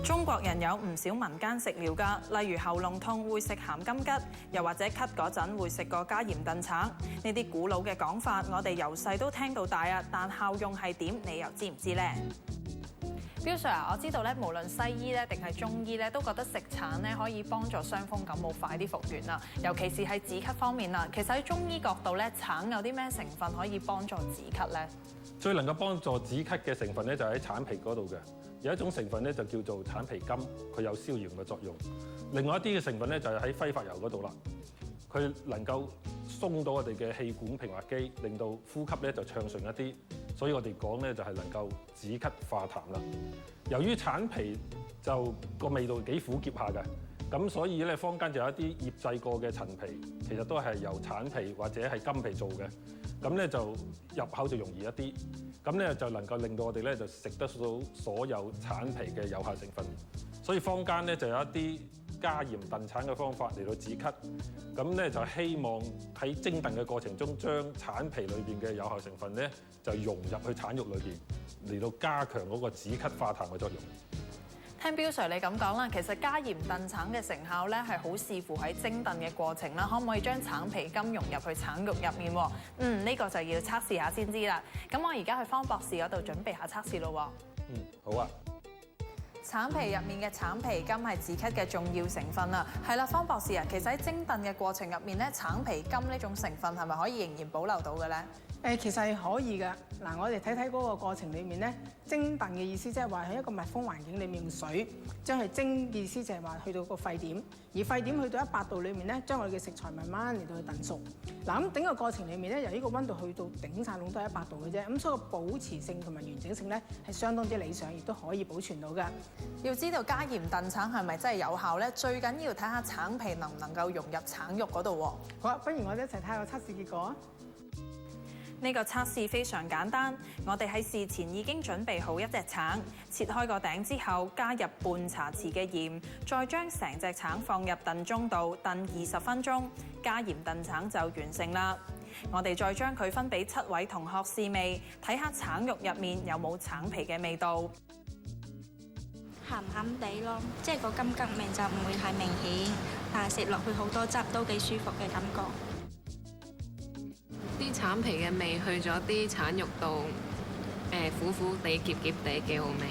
中國人有唔少民間食療㗎，例如喉嚨痛會食鹹金桔，又或者咳嗰陣會食個加鹽燉橙。呢啲古老嘅講法，我哋由細都聽到大啊，但效用係點？你又知唔知呢？標 Sir 啊，我知道咧，無論西醫咧定係中醫咧，都覺得食橙咧可以幫助傷風感冒快啲復原啦。尤其是係止咳方面啦。其實喺中醫角度咧，橙有啲咩成分可以幫助止咳咧？最能夠幫助止咳嘅成分咧，就喺橙皮嗰度嘅。有一種成分咧就叫做橙皮苷，佢有消炎嘅作用。另外一啲嘅成分咧就係喺揮發油嗰度啦，佢能夠鬆到我哋嘅氣管平滑肌，令到呼吸咧就暢順一啲。所以我哋講咧就係能夠止咳化痰啦。由於橙皮就個味道幾苦澀下嘅，咁所以咧坊間就有一啲醃製過嘅陳皮，其實都係由橙皮或者係苷皮做嘅。咁咧就入口就容易一啲，咁咧就能夠令到我哋咧就食得到所有橙皮嘅有效成分。所以坊間咧就有一啲加鹽燉橙嘅方法嚟到止咳，咁咧就希望喺蒸燉嘅過程中，將橙皮裏邊嘅有效成分咧就融入去橙肉裏邊，嚟到加強嗰個止咳化痰嘅作用。聽標 Sir 你咁講啦，其實加鹽燉橙嘅成效咧係好視乎喺蒸燉嘅過程啦，可唔可以將橙皮苷融入去橙肉入面？呢個就要測試下先知啦。咁我而家去方博士嗰度準備下測試咯。好啊。橙皮入面嘅橙皮苷係止咳嘅重要成分啦。係啦，方博士啊，其實喺蒸燉嘅過程入面咧，橙皮苷呢種成分係咪可以仍然保留到嘅咧？其實係可以嘅。嗱，我哋睇睇嗰個過程裡面咧，蒸燉嘅意思即係話喺一個密封環境裡面用水將佢蒸，意思就係話去到個沸點，而沸點去到100度裡面咧，將我哋嘅食材慢慢嚟到去燉熟。嗱，咁整個過程裡面咧，由呢個溫度去到頂晒籠都係100度嘅啫，咁所以個保持性同埋完整性咧係相當之理想，亦都可以保存到嘅。要知道加鹽燉橙係咪真係有效咧？最緊要睇下橙皮能唔能夠融入橙肉嗰度喎。好啊，不如我哋一齊睇下個測試結果啊！呢個測試非常簡單，我哋喺事前已經準備好一隻橙，切開個頂之後，加入半茶匙嘅鹽，再將成隻橙放入燉盅度燉20分鐘，加鹽燉橙就完成啦。我哋再將佢分俾7位同學試味，睇下橙肉入面有冇橙皮嘅味道。鹹鹹地咯，即係個金桔味就唔會太明顯，但係食落去好多汁都幾舒服嘅感覺。啲橙皮嘅味去咗啲橙肉度，苦苦地、澀澀地，幾好味。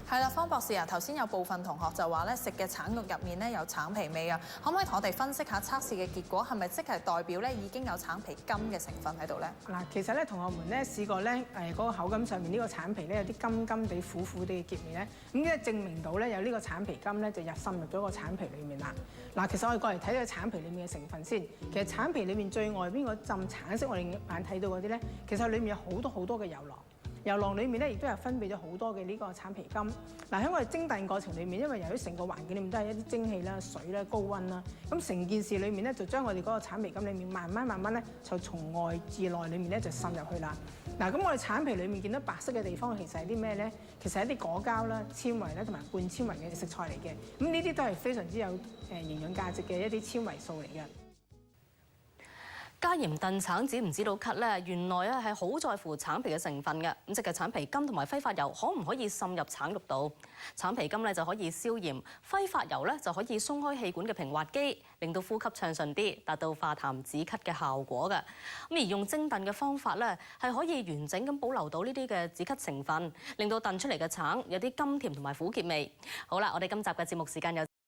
係啦，方博士啊，頭先有部分同學就話咧，食嘅橙肉入面咧有橙皮味啊，可唔可以同我哋分析下測試嘅結果係咪即係代表咧已經有橙皮苷嘅成分喺度咧？嗱，其實咧同學們咧試過咧嗰個口感上面呢個橙皮咧有啲甘甘地、苦苦地嘅澀味咧，咁咧證明到咧有呢個橙皮苷咧就滲入咗個橙皮裡面啦。嗱，其實我哋過嚟睇睇橙皮裡面嘅成分先。其實橙皮裡面最外邊嗰浸橙色我哋眼睇到嗰啲咧，其實裡面有好多嘅油囊。油囊裡面咧，亦都有分泌咗好多嘅呢個橙皮苷。嗱，喺我哋蒸燉過程裡面，因為由於成個環境裡面都係一啲蒸氣啦、水啦、高溫啦，咁成件事裡面咧就將我哋嗰個橙皮苷裡面慢慢咧就從外至內裡面咧就滲入去啦。嗱，咁我哋橙皮裡面見到白色嘅地方其實係啲咩咧？其實係一啲果膠啦、纖維啦同埋半纖維嘅食材嚟嘅。咁呢啲都係非常之有營養價值嘅一啲纖維素嚟嘅。加鹽燉橙止唔止到咳咧？原來啊係好在乎橙皮嘅成分嘅。咁即係橙皮苷同埋揮發油可唔可以滲入橙肉度？橙皮苷咧就可以消炎，揮發油咧就可以鬆開氣管嘅平滑肌，令到呼吸暢順啲，達到化痰止咳嘅效果嘅。咁而用蒸燉嘅方法咧，係可以完整咁保留到呢啲嘅止咳成分，令到燉出嚟嘅橙有啲甘甜同埋苦澀味。好啦，我哋今集嘅節目時間有